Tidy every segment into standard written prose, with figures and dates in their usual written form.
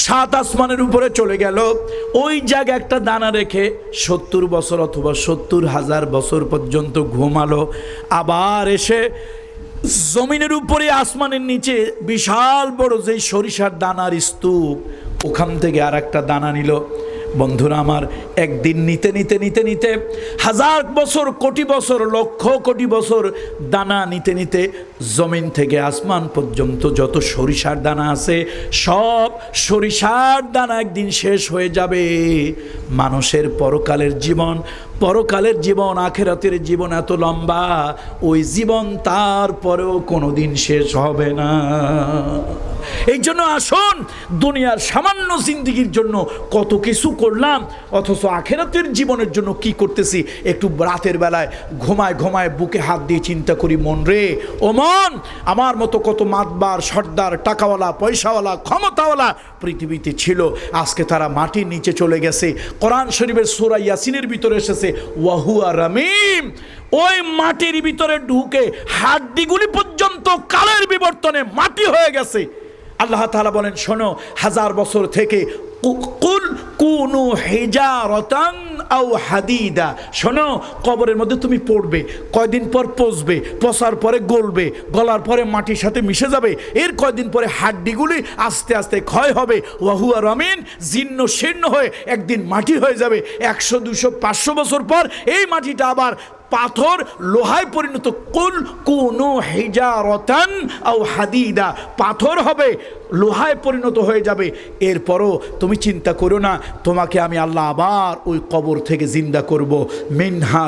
সাত আসমানের উপরে চলে গেল। ওই জায়গায় একটা দানা রেখে 70 বছর অথবা 70,000 বছর পর্যন্ত ঘুমালো। আবার এসে জমিনের উপরে আসমানের নিচে বিশাল বড় যেই সরিষার দানার স্তূপ, ওখান থেকে আর একটা দানা নিল। বন্ধুরা আমার, একদিন নিতে নিতে নিতে নিতে হাজার বছর, কোটি বছর, লক্ষ কোটি বছর দানা নিতে নিতে জমিন থেকে আসমান পর্যন্ত যত সরিষার দানা আছে সব সরিষার দানা একদিন শেষ হয়ে যাবে। মানুষের পরকালের জীবন আখেরাতের জীবন এত লম্বা, ওই জীবন তারপরেও কোনোদিন শেষ হবে না। এই জন্য আসুন, দুনিয়ার সামান্য জিন্দেগির জন্য কত কিছু করলাম, অথচ আখেরাতের জীবনের জন্য কি করতেছি একটু রাতের বেলায় ঘুমায় ঘুমায় বুকে হাত দিয়ে চিন্তা করি, মন রে ও মন, আমার মতো কত মাতবার, সর্দার, টাকাওয়ালা, পয়সাওয়ালা, ক্ষমতাওয়ালা পৃথিবীতে ছিল, আজকে তারা মাটির নিচে চলে গেছে। কোরআন শরীফের সূরা ইয়াসিনের ভিতরে এসেছে ওয়াহুয়া রামিম, ওই মাটির ভিতরে ঢুকে হাড্ডিগুলি পর্যন্ত কালের বিবর্তনে মাটি হয়ে গেছে। আল্লাহ তাআলা বলেন, শোনো, হাজার বছর থেকে কুল কুনু হিজারাতান আও হাদিদা, শোনো, কবরের মধ্যে তুমি পড়বে, কয়দিন পর পচবে, পচার পরে গলবে, গলার পরে মাটির সাথে মিশে যাবে, এর কয়দিন পরে হাড্ডিগুলি আস্তে আস্তে ক্ষয় হবে, ওয়াহুয়া রামিন, জীর্ণ শীর্ণ হয়ে একদিন মাটি হয়ে যাবে। 100, 200, 500 বছর পর এই মাটিটা আবার পাথর, লোহায় পরিণত, কুল কুনু হিজারাতান আও হাদিদা, পাথর হবে, লোহায় পরিণত হয়ে যাবে। এরপরও তুমি চিন্তা করো না, তোমাকে আমি আল্লাহ আবার ওই কবর থেকে জিন্দা করব। মিনহা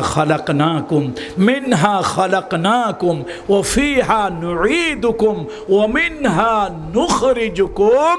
খালাকনাকুম ওয়া ফিহা নুঈদুকুম ওয়া মিনহা নুখরিজুকুম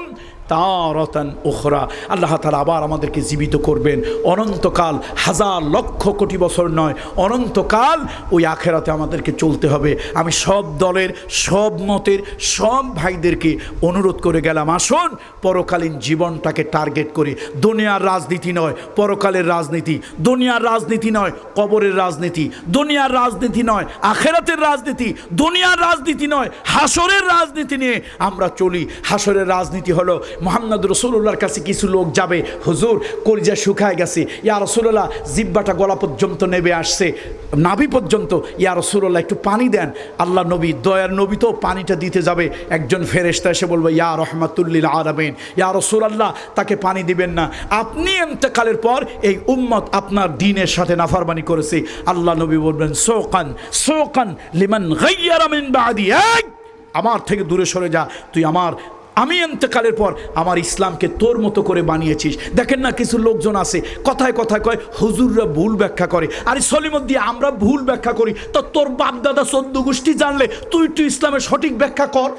তারাতান উখরা। আল্লাহ তাআলা আবার আমাদেরকে জীবিত করবেন অনন্তকাল, হাজার লক্ষ কোটি বছর নয়, অনন্তকাল ওই আখেরাতে আমাদেরকে চলতে হবে। আমি সব দলের, সব মতের, সব ভাইদেরকে অনুরোধ করে গেলাম, আসুন পরকালীন জীবনটাকে টার্গেট করি। দুনিয়ার রাজনীতি নয়, পরকালের রাজনীতি, দুনিয়ার রাজনীতি নয়, কবরের রাজনীতি, দুনিয়ার রাজনীতি নয়, আখেরাতের রাজনীতি, দুনিয়ার রাজনীতি নয়, হাসরের রাজনীতি নিয়ে আমরা চলি। হাসরের রাজনীতি হলো, মুহাম্মদ রাসূলুল্লাহর কাছে কিছু লোক যাবে, হুজুর কলিজা শুকায় গেছে, ইয়া রাসূলুল্লাহ জিহ্বাটা গলা পর্যন্ত নেবে আসছে, নাভি পর্যন্ত, ইয়া রাসূলুল্লাহ একটু পানি দেন। আল্লাহ নবী, দয়ার নবী তো পানিটা দিতে যাবে, একজন ফেরেশতা এসে বলবে, ইয়া রাহমাতুল লিল আলামিন, ইয়া রাসূলুল্লাহ তাকে পানি দিবেন না, আপনি ইন্তেকালের পর এই উম্মত আপনার দ্বীনের সাথে নাফরমানি করেছে। আল্লাহ নবী বলবেন, সুকান লিমান গায়্যারা মিন বাদি, আমার থেকে দূরে সরে যা, তুই আমি ইন্তেকালের পর আমার ইসলামকে তোর মতো করে বানিয়েছিস। দেখেন না, কিছু লোকজন আছে কথায় কথায় কয় হুজুররা ভুল ব্যাখ্যা করে, আরে সলিমুদ্দি আমরা ভুল ব্যাখ্যা করি, তো তোর বাপ দাদা 14 গোষ্ঠী জানলে তুই ইসলামের সঠিক ব্যাখ্যা কর।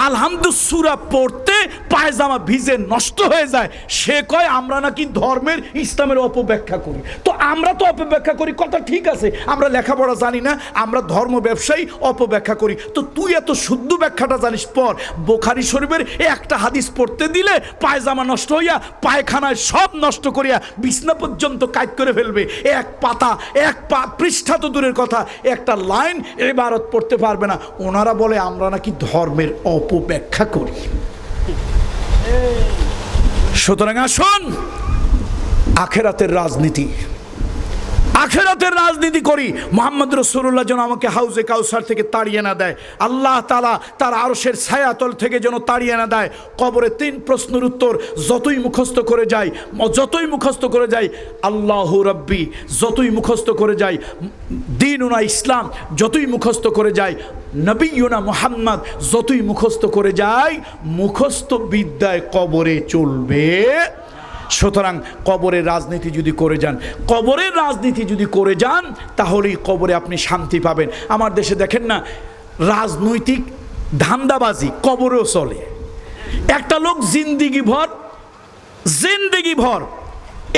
আলহামদুলিল্লাহ সূরা পড়তে পায়জামা ভিজে নষ্ট হয়ে যায়, সে কয় আমরা নাকি ধর্মের, ইসলামের অপব্যাখ্যা করি। তো আমরা তো অপব্যাখ্যা করি, কথা ঠিক আছে, আমরা লেখাপড়া জানি না, আমরা ধর্ম ব্যবসায়ী, অপব্যাখ্যা করি। তো তুই এত শুদ্ধ ব্যাখ্যাটা জানিস, পর বুখারী শরীফের একটা হাদিস পড়তে দিলে পায়জামা নষ্ট হইয়া, পায়খানায় সব নষ্ট করিয়া বিছনা পর্যন্ত কাজ করে ফেলবে। এক পৃষ্ঠা তো দূরের কথা, একটা লাইন ইবারত পড়তে পারবে না। ওনারা বলে আমরা নাকি ধর্মের অপব্যাখ্যা করি। সুতরাং আসুন আখেরাতের রাজনীতি করি। মুহাম্মদ রাসূলুল্লাহ যেন আমাকে হাউজে কাউসার থেকে তাড়িয়ে না দেয়, আল্লাহ তাআলা তার আরশের ছায়াতল থেকে যেন তাড়িয়ে না দেয়। কবরে 3 প্রশ্নের উত্তর যতই মুখস্থ করে যাই, আল্লাহু রাব্বি যতই মুখস্থ করে যাই, দ্বীনুনা ইসলাম যতই মুখস্থ করে যাই, নবিয়ুনা মুহাম্মদ যতই মুখস্থ করে যাই, মুখস্থ বিদ্যায় কবরে চলবে। সুতরাং কবরের রাজনীতি যদি করে যান তাহলেই কবরে আপনি শান্তি পাবেন। আমার দেশে দেখেন না, রাজনৈতিক ধান্দাবাজি কবরেও চলে। একটা লোক জিন্দিগি ভর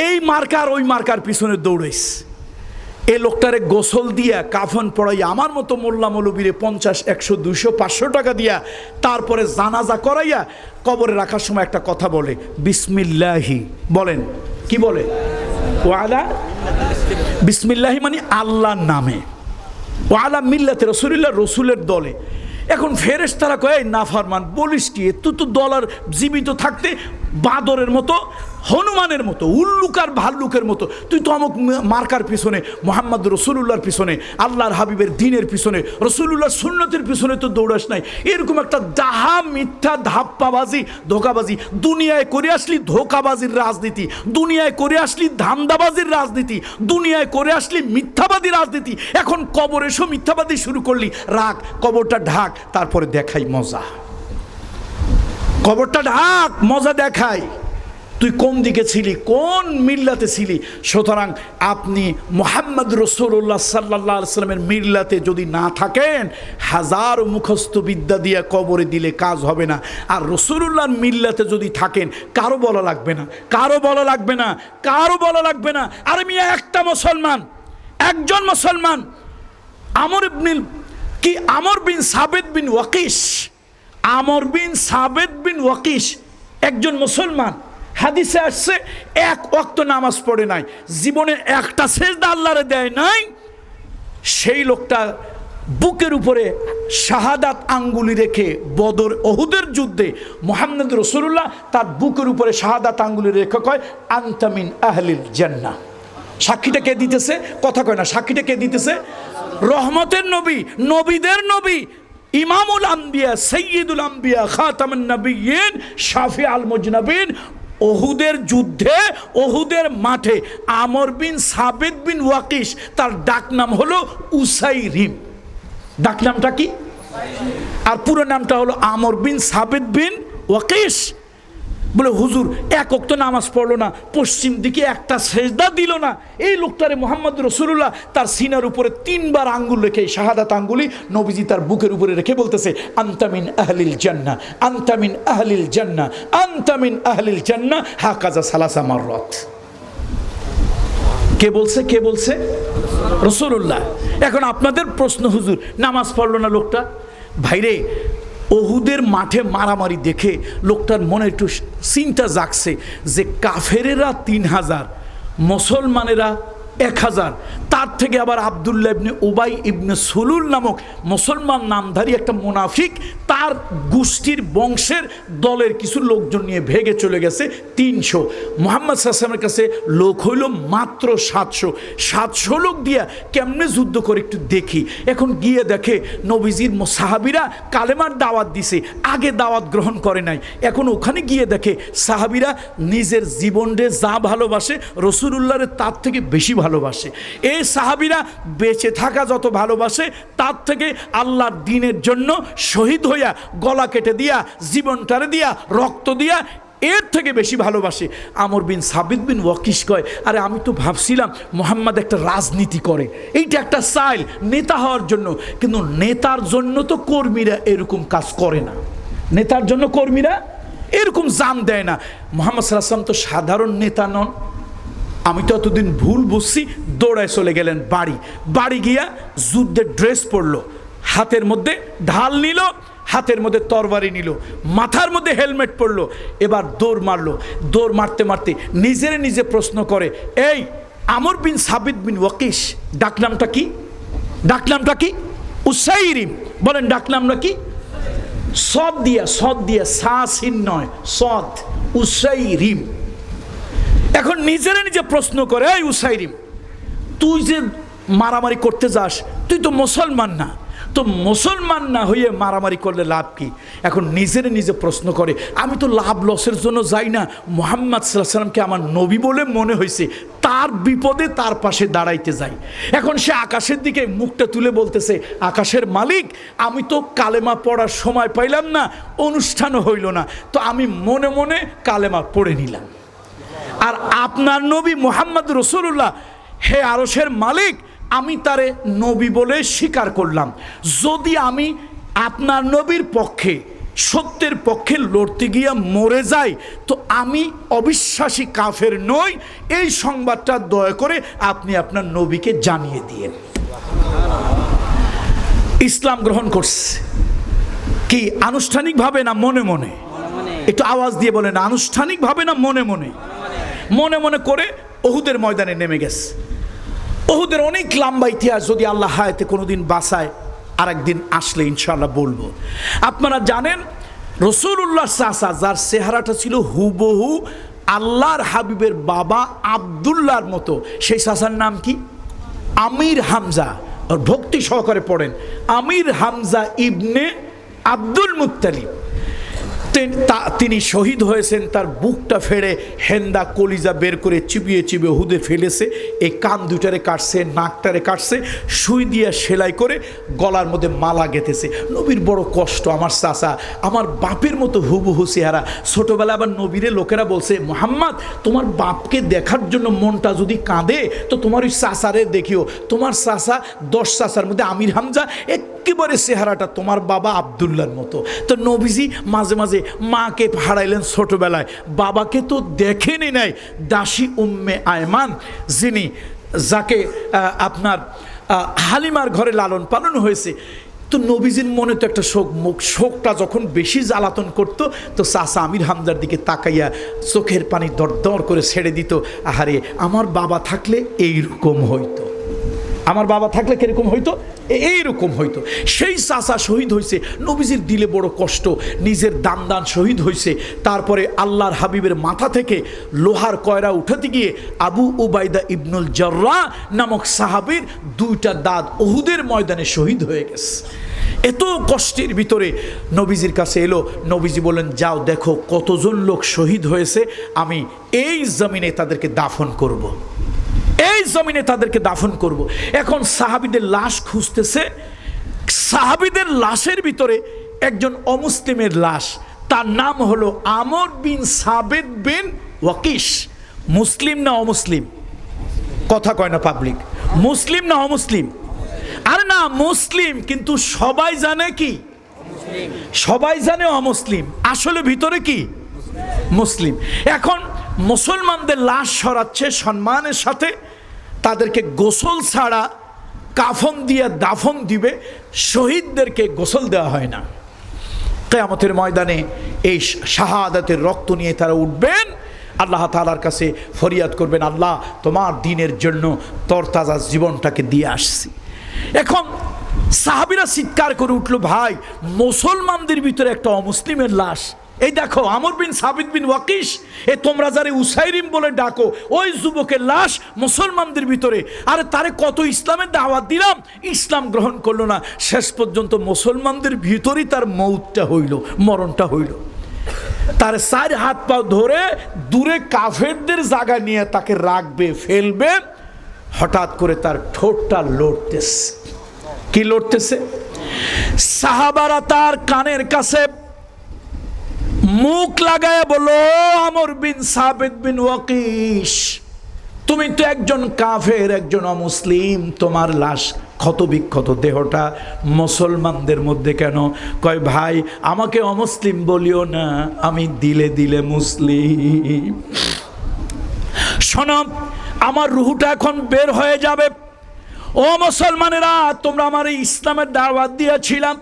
এই মার্কার ওই মার্কার পিছনে দৌড়াইছে, এই লোকটারে গোসল দিয়া, কাফন পড়াইয়া, আমার মতো মোল্লা মৌলবীরে 50, 100, 200, 500 টাকা দিয়া তারপরে জানাজা করাইয়া কবরে রাখার সময় একটা কথা বলে, বিসমিল্লাহি বলেন, কি বলে? ওয়ালা বিসমিল্লাহি মানে আল্লাহর নামে, ওয়ালা মিল্লাতে রাসূলিল্লাহ, রসুলের দলে। এখন ফেরেশতারা কয়, এই নাফরমান বলিস কি, তুই তো ডলার জীবিত থাকতে বাদরের মতো, হনুমানের মতো, উল্লুকার ভাল্লুকের মতো তুই তো অমুক মার্কার পিছনে, মোহাম্মদ রসুলুল্লাহর পিছনে, আল্লাহর হাবিবের দিনের পিছনে, রসুলুল্লাহর সুন্নতের পিছনে তো দৌড়াস নাই। এরকম একটা ডাহা মিথ্যা ধাপ্পাবাজি ধোকাবাজি দুনিয়ায় করে আসলি, ধোকাবাজির রাজনীতি দুনিয়ায় করে আসলি, ধান্দাবাজির রাজনীতি দুনিয়ায় করে আসলি, মিথ্যাবাদী রাজনীতি। এখন কবর এসো মিথ্যাবাদী শুরু করলি, রাখ কবরটা ঢাক, তারপরে দেখাই মজা। কবরটা ঢাক, মজা দেখাই, তুই কোন দিকে ছিলি, কোন মিল্লাতে ছিলি। সুতরাং আপনি মুহাম্মদ রাসূলুল্লাহ সাল্লাল্লাহু আলাইহি সাল্লামের মিল্লাতে যদি না থাকেন, হাজার মুখস্থ বিদ্যা দিয়ে কবরে দিলে কাজ হবে না। আর রাসূলুল্লাহর মিল্লাতে যদি থাকেন, কারো বলা লাগবে না, কারো বলা লাগবে না, কারো বলা লাগবে না। আর মিয়া একটা মুসলমান, একজন মুসলমান, আমর বিন সাবিত বিন ওয়াকিস, আমর বিন সাবিত বিন ওয়াকিস একজন মুসলমান, হাদিসে আসছে এক ওয়াক্ত নামাজ পড়ে নাই, জীবনে একটা সেজদা আল্লাহরে দেয় নাই। সেই লোকটা বুকের উপরে শাহাদাত আঙ্গুলি রেখে বদর ওহুদের যুদ্ধে মুহাম্মদ রাসূলুল্লাহ তার বুকের উপরে শাহাদাত আঙ্গুলি রেখে কয়, আনতা মিন আহলিল জান্নাহ। সাক্ষীটা কে দিতেছে? কথা কয় না, সাক্ষীটা কে দিতেছে? রহমতের নবী, নবীদের নবী, ইমামুল আম্বিয়া, সাইয়্যিদুল আম্বিয়া, খাতামুন নবিয়্যিন, শাফিউল মুজনাবিন। ওহুদের যুদ্ধে, ওহুদের মাঠে আমর বিন সাবিত বিন ওয়াকিস, তার ডাক নাম হলো উসাইরিম। ডাক নামটা কি? আর পুরো নামটা হলো আমর বিন সাবিত বিন ওয়াকিস। বলে হুজুর এক ওয়াক্ত নামাজ পড়লো না, পশ্চিম দিকে একটা সেজদা দিল না। এই লোকটারে মুহাম্মদ রাসূলুল্লাহ তার সিনার উপরে 3 বার আঙ্গুল রেখে, শাহাদাত আঙ্গুলি নবীজি তার বুকের উপরে রেখে বলতেছে, আনতা মিন আহলিল জান্নাহ, আনতা মিন আহলিল জান্নাহ, আনতা মিন আহলিল জান্নাহ, হাকাযা সালাসা মাররাত। কে বলছে? কে বলছে? রাসূলুল্লাহ। এখন আপনাদের প্রশ্ন, হুজুর নামাজ পড়লো না লোকটা। ভাইরে, ওহুদের মাঠে মারামারি দেখে লোকটার মনে একটু চিন্তা জাগছে যে কাফেরেরা 3000, মুসলমানেরা 1000, তার থেকে আবার আব্দুল্লাহ ইবনে উবাই ইবনে সুলুল নামক মুসলমান নামধারী একটা মুনাফিক তার গোষ্ঠীর বংশের দলের কিছু লোকজন নিয়ে ভেগে চলে গেছে 300। মুহাম্মদ সাল্লাল্লাহু আলাইহি ওয়াসাল্লামের কাছে লোক হইল মাত্র 700 লোক দিয়া কেমনে যুদ্ধ করে একটু দেখি। এখন গিয়ে দেখে নবীজির সাহাবীরা কালেমার দাওয়াত দিছে, আগে দাওয়াত গ্রহণ করে নাই। এখন ওখানে গিয়ে দেখে সাহাবীরা নিজের জীবনরে যা ভালোবাসে রাসূলুল্লাহরে তার থেকে বেশি ভালোবাসে। এই সাহাবীরা বেঁচে থাকা যত ভালোবাসে, তার থেকে আল্লাহর দ্বীনের জন্য শহীদ হইয়া গলা কেটে দিয়া, জীবনটারে দিয়া, রক্ত দিয়া এর থেকে বেশি ভালোবাসে। আমর বিন সাবিত বিন ওয়াকিস কয়, আরে আমি তো ভাবছিলাম মুহাম্মদ একটা রাজনীতি করে, এইটা একটা চাইল নেতা হওয়ার জন্য, কিন্তু নেতার জন্য তো কর্মীরা এরকম কাজ করে না, নেতার জন্য কর্মীরা এরকম জান দেয় না। মুহাম্মদ সাল্লাল্লাহু আলাইহি ওয়াসাল্লাম তো সাধারণ নেতা নন। আমি তো এতদিন ভুল বুঝছি। দৌড়ায় চলে গেলেন বাড়ি গিয়া যুদ্ধের ড্রেস পরলো, হাতের মধ্যে ঢাল নিল, হাতের মধ্যে তরবারি নিল, মাথার মধ্যে হেলমেট পরলো, এবার দৌড় মারলো। দৌড় মারতে মারতে নিজের নিজে প্রশ্ন করে, এই আমর বিন সাবিত বিন ওয়াকিস ডাকনামটা কি? ডাকনামটা কি? উসাইরিম। বলেন ডাকনামটা কি? সদ দিয়া সাসিন নয়, সদ, উসাইরিম। এখন নিজের নিজে প্রশ্ন করে, এই উসাইরিম, তুই যে মারামারি করতে যাস, তুই তো মুসলমান না, তো মুসলমান না হয়ে মারামারি করলে লাভ কি? এখন নিজের নিজে প্রশ্ন করে, আমি তো লাভ লসের জন্য যাই না, মুহাম্মদ সাল্লাল্লাহু আলাইহি ওয়াসাল্লামকে আমার নবী বলে মনে হয়েছে, তার বিপদে তার পাশে দাঁড়াইতে যাই। এখন সে আকাশের দিকে মুখটা তুলে বলতেছে, আকাশের মালিক, আমি তো কালেমা পড়ার সময় পাইলাম না, অনুষ্ঠানও হইল না, তো আমি মনে মনে কালেমা পড়ে নিলাম। আর আপনার নবী মুহাম্মদ রাসূলুল্লাহ, হে আরশের মালিক, আমি তারে নবী বলে স্বীকার করলাম। যদি আমি আপনার নবীর পক্ষে, সত্যের পক্ষে লড়তে গিয়া মরে যাই, তো আমি অবিশ্বাসী কাফের নই, এই সংবাদটা দয়া করে আপনি আপনার নবীকে জানিয়ে দিয়েন। ইসলাম গ্রহণ করছে কি আনুষ্ঠানিকভাবে না মনে মনে? একটু আওয়াজ দিয়ে বলেন, আনুষ্ঠানিকভাবে না মনে মনে? মনে মনে করে ওহুদের ময়দানে নেমে গেছে। ওহুদের অনেক লম্বা ইতিহাস, যদি আল্লাহ হায়াতে কোনোদিন বাঁচায় আরেকদিন আসলে ইনশাআল্লাহ বলবো। আপনারা জানেন রাসূলুল্লাহ চাচা যার চেহারাটা ছিল হুবহু আল্লাহর হাবিবের বাবা আব্দুল্লাহর মতো, সেই চাচার নাম কি? আমির হামজা। আর ভক্তি সহকারে পড়েন, আমির হামজা ইবনে আব্দুল মুত্তালিব। তিনি শহীদ হয়েছেন, তার বুকটা ফেড়ে হেন্দা কলিজা বের করে চিবিয়ে চিবিয়ে হুদে ফেলেছে, এই কান দুটারে কাটছে, নাকটারে কাটছে, সুই দিয়ে সেলাই করে গলার মধ্যে মালা গেঁথেছে। নবীর বড় কষ্ট, আমার চাচা আমার বাপের মতো হুবহু চেহারা। ছোটোবেলা আবার নবীরে লোকেরা বলছে, মুহাম্মদ তোমার বাপকে দেখার জন্য মনটা যদি কাঁদে তো তোমার ওই চাচারে দেখিও, তোমার চাচা 10 চাচার মধ্যে আমির হামজা একেবারে চেহারাটা তোমার বাবা আব্দুল্লাহর মতো। তো নবীজি মাঝে মাঝে মাকে হারাইলেন ছোটবেলায়, বাবাকে তো দেখেনি নাই। দাসী উম্মে আয়মান যিনি, যাকে আপনার হালিমার ঘরে লালন পালন হয়েছে, তো নবীজির মনে তো একটা শোক, শোকটা যখন বেশি জ্বালাতন করত তো চাচা আমির হামজার দিকে তাকাইয়া চোখের পানি দর করে ছেড়ে দিত। আহারে আমার বাবা থাকলে এইরকম হইতো, আমার বাবা থাকলে কিরকম হইতো, এইরকম হইতো। সেই চাচা শহীদ হয়েছে, নবীজির দিলে বড় কষ্ট, নিজের দান শহীদ হয়েছে। তারপরে আল্লাহর হাবিবের মাথা থেকে লোহার কয়রা উঠাতে গিয়ে আবু উবাইদা ইবনুল জাররাহ নামক সাহাবীর 2টা দাঁত উহুদের ময়দানে শহীদ হয়ে গেছে। এত কষ্টের ভিতরে নবীজির কাছে এলো, নবীজি বললেন যাও দেখো কতজন লোক শহীদ হয়েছে, আমি এই জমিনে তাদেরকে দাফন করব, এই জমিনে তাদেরকে দাফন করব। এখন সাহাবীদের লাশ খুঁজতেছে, সাহাবীদের লাশের ভিতরে একজন অমুসলিমের লাশ, তার নাম হলো আমর বিন সাবেদ বিন ওয়াকিশ। মুসলিম না অমুসলিম? কথা কয় না পাবলিক, মুসলিম না অমুসলিম? আরে না, মুসলিম, কিন্তু সবাই জানে কি? সবাই জানে অমুসলিম, আসলে ভিতরে কি মুসলিম। এখন মুসলমানদের লাশ সরাচ্ছে সম্মানের সাথে, তাদেরকে গোসল ছাড়া কাফন দিয়ে দাফন দিবে, শহীদদেরকে গোসল দেওয়া হয় না। কিয়ামতের ময়দানে এই শাহাদাতের রক্ত নিয়ে তারা উঠবেন, আল্লাহ তাআলার কাছে ফরিয়াদ করবেন, আল্লাহ তোমার দ্বীনের জন্য তরতাজা জীবনটাকে দিয়ে আসছি। এখন সাহাবীরা চিৎকার করে উঠলো, ভাই মুসলমানদের ভিতরে একটা অমুসলিমের লাশ, এই দেখো আমর বিন সাবিত বিন ওয়াকিশ, এ তোমরা যারে উসাইরিম বলে ডাকো, ওই যুবকের লাশ মুসলমানদের ভিতরে। আরে তারে কত ইসলামের দাওয়াত দিলাম, ইসলাম গ্রহণ করলো না, শেষ পর্যন্ত মুসলমানদের ভিতরেই তার মৌতটা হইল, মরণটা হইল। তার 4 হাত পা ধরে দূরে কাফেরদের জায়গা নিয়ে তাকে রাখবে, ফেলবে, হঠাৎ করে তার ঠোঁটটা লড়তেছে। কি লড়তেছে? সাহাবারা তার কানের কাছে মুখ লাগায় বলো, আমর বিন সাবিত বিন ওয়াকিশ, তুমি তো একজন কাফের, একজন অমুসলিম, তোমার লাশ ক্ষত বিক্ষত দেহটা মুসলমানদের মধ্যে কেন? কয় ভাই আমাকে অমুসলিম বলিও না, আমি দিলে দিলে মুসলিম। শোনো, আমার রুহটা এখন বের হয়ে যাবে। ও মুসলমানেরা, তোমরা আমার এই ইসলামের দাওয়াত দিয়েছিলাম,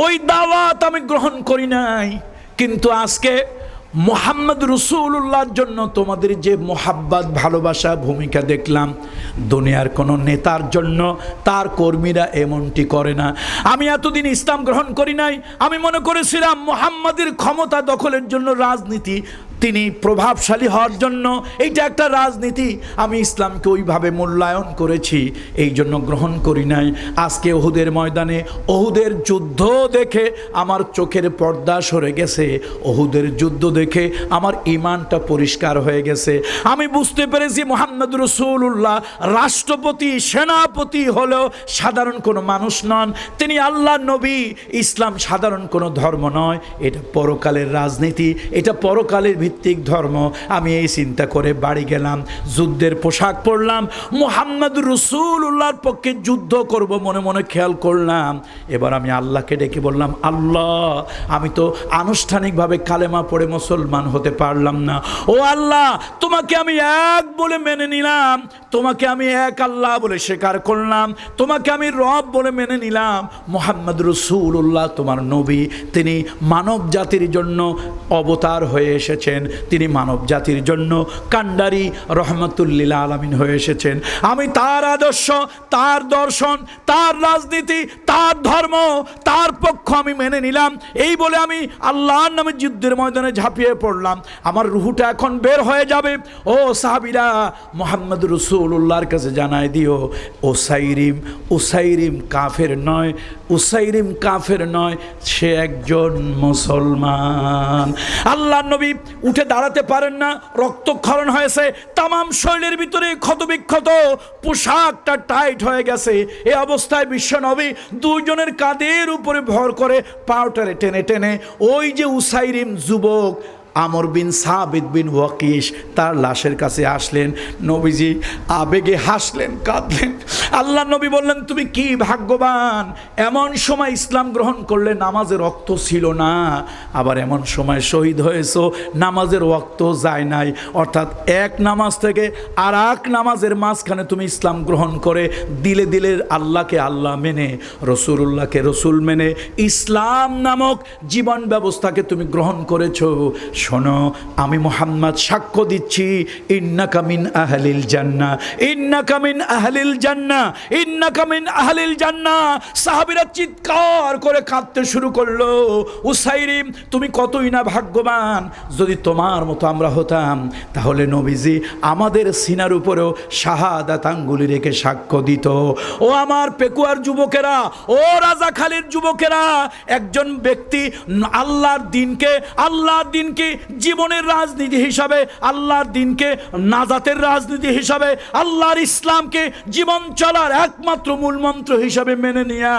ওই দাওয়াত আমি গ্রহণ করি নাই, কিন্তু আজকে মুহাম্মদ রাসূলুল্লাহর জন্য তোমাদের যে মোহাব্বত ভালোবাসা ভূমিকা দেখলাম, দুনিয়ার কোনো নেতার জন্য তার কর্মীরা এমনটি করে না। আমি এতদিন ইসলাম গ্রহণ করি নাই, আমি মনে করেছিলাম মুহাম্মাদের ক্ষমতা দখলের জন্য রাজনীতি, তিনি প্রভাবশালী হওয়ার জন্য এইটা একটা রাজনীতি, আমি ইসলামকে ওইভাবে মূল্যায়ন করেছি, এই জন্য গ্রহণ করি নাই। আজকে উহুদের ময়দানে উহুদের যুদ্ধ দেখে আমার চোখের পর্দা সরে গেছে, উহুদের যুদ্ধ দেখে আমার ঈমানটা পরিষ্কার হয়ে গেছে। আমি বুঝতে পেরেছি মুহাম্মদ রাসূলুল্লাহ রাষ্ট্রপতি, সেনাপতি হলেও সাধারণ কোনো মানুষ নন, তিনি আল্লাহর নবী। ইসলাম সাধারণ কোনো ধর্ম নয়, এটা পরকালের রাজনীতি, এটা পরকালের ভিত্তিক ধর্ম। আমি এই চিন্তা করে বাড়ি গেলাম, যুদ্ধের পোশাক পরলাম, মুহাম্মদ রাসূলুল্লাহর পক্ষে যুদ্ধ করব মনে মনে খেয়াল করলাম। এবার আমি আল্লাহকে ডেকে বললাম, আল্লাহ আমি তো আনুষ্ঠানিকভাবে কালেমা পড়ে মুসলমান হতে পারলাম না, ও আল্লাহ তোমাকে আমি এক বলে মেনে নিলাম, তোমাকে আমি এক আল্লাহ বলে স্বীকার করলাম, তোমাকে আমি রব বলে মেনে নিলাম। মুহাম্মদ রাসূলুল্লাহ তোমার নবী, তিনি মানব জাতির জন্য অবতার হয়ে এসেছেন, এসেছেন, তিনি মানব জাতির জন্য কান্ডারি রহমাতুল লিল আলামিন হয়ে এসেছেন। আমি তার আদর্শ, তার দর্শন, তার রাজনীতি, তার ধর্ম, তার পক্ষ আমি মেনে নিলাম। এই বলে আমি আল্লাহর নামে যুদ্ধের ময়দানে ঝাঁপিয়ে পড়লাম। আমার রুহুটা এখন বের হয়ে যাবে। ও সাহাবীরা, মুহাম্মদ রাসূলুল্লাহর কাছে জানাই দিও, উসাইরিম কাফের নয়, উসাইরিম কাফের নয়, সে একজন মুসলমান। আল্লাহর নবী উঠে দাঁড়াতে পারেন না, রক্তক্ষরণ হয়েছে, তামাম শরীরের ভিতরে ক্ষতবিক্ষত, পোশাকটা টাইট হয়ে গেছে। এই অবস্থায় বিশ্ব নবী দুইজনের কাঁধের উপরে ভর করে পাউটারে টেনে টেনে ওই যে উসাইরিম যুবক আমর বিন সাবিত বিন ওয়াকিশ তার লাশের কাছে আসলেন। নবীজি আবেগে হাসলেন, কাঁদলেন। আল্লাহ নবী বললেন, তুমি কি ভাগ্যবান, এমন সময় ইসলাম গ্রহণ করলে নামাজের রক্ত ছিল না, আবার এমন সময় শহীদ হয়েছো নামাজের রক্ত যায় নাই। অর্থাৎ এক নামাজ থেকে আর এক নামাজের মাঝখানে তুমি ইসলাম গ্রহণ করে দিলে দিলে আল্লাহকে আল্লাহ মেনে, রসুলুল্লাহকে রসুল মেনে ইসলাম নামক জীবন ব্যবস্থাকে তুমি গ্রহণ করেছো। শোনো, আমি মুহাম্মদ সাক্ষ্য দিচ্ছি, ইন্নাকা মিন আহলিল জান্নাহ, ইন্নাকা মিন আহলিল জান্নাহ, ইন্নাকা মিন আহলিল জান্নাহ। সাহাবীরা চিৎকার করে কাঁদতে শুরু করলো, উসাইরিম তুমি কতই না ভাগ্যবান, যদি তোমার মতো আমরা হতাম তাহলে নবীজি আমাদের সিনার উপরেও শাহাদাত আঙ্গুলি রেখে সাক্ষ্য দিত। ও আমার পেকুয়ার যুবকেরা, ও রাজাখালীর যুবকেরা, একজন ব্যক্তি আল্লাহর দিনকে জীবনের রাজনীতি হিসাবে, আল্লাহর দিনকে নাজাতের রাজনীতি হিসাবে, আল্লাহর ইসলামকে জীবন চলার একমাত্র মূলমন্ত্র হিসাবে মেনে নিয়া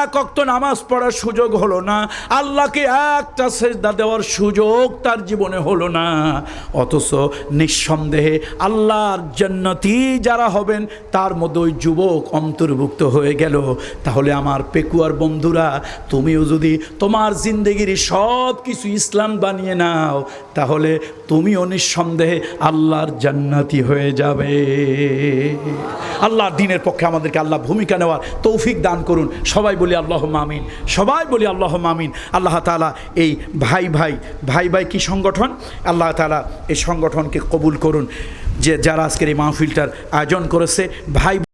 এক ওয়াক্ত নামাজ পড়ার সুযোগ হলো না, আল্লাহকে একটা সেজদা দেওয়ার সুযোগ তার জীবনে হলো না। অথচ নিঃসন্দেহে আল্লাহর জান্নাতি যারা হবেন তার মধ্যে ওই যুবক অন্তর্ভুক্ত হয়ে গেল। তাহলে আমার পেকুয়ার বন্ধুরা, তুমিও যদি তোমার জিন্দেগির সব কিছু ইসলাম বানিয়ে নাও, তাহলে তুমিও নিঃসন্দেহে আল্লাহর জান্নাতি হয়ে যাবে। আল্লাহর দ্বীনের পক্ষে আমাদেরকে আল্লাহ ভূমিকা নেওয়ার তৌফিক দান করুন। সবাই বলি আল্লাহুম্মা আমিন, সবাই বলি আল্লাহুম্মা আমিন। আল্লাহ তাআলা এই ভাই কি সংগঠন, আল্লাহ তাআলা এই সংগঠনকে কবুল করুন, যে যারা আজকের এই মাহফিলটার আয়োজন করেছে। ভাই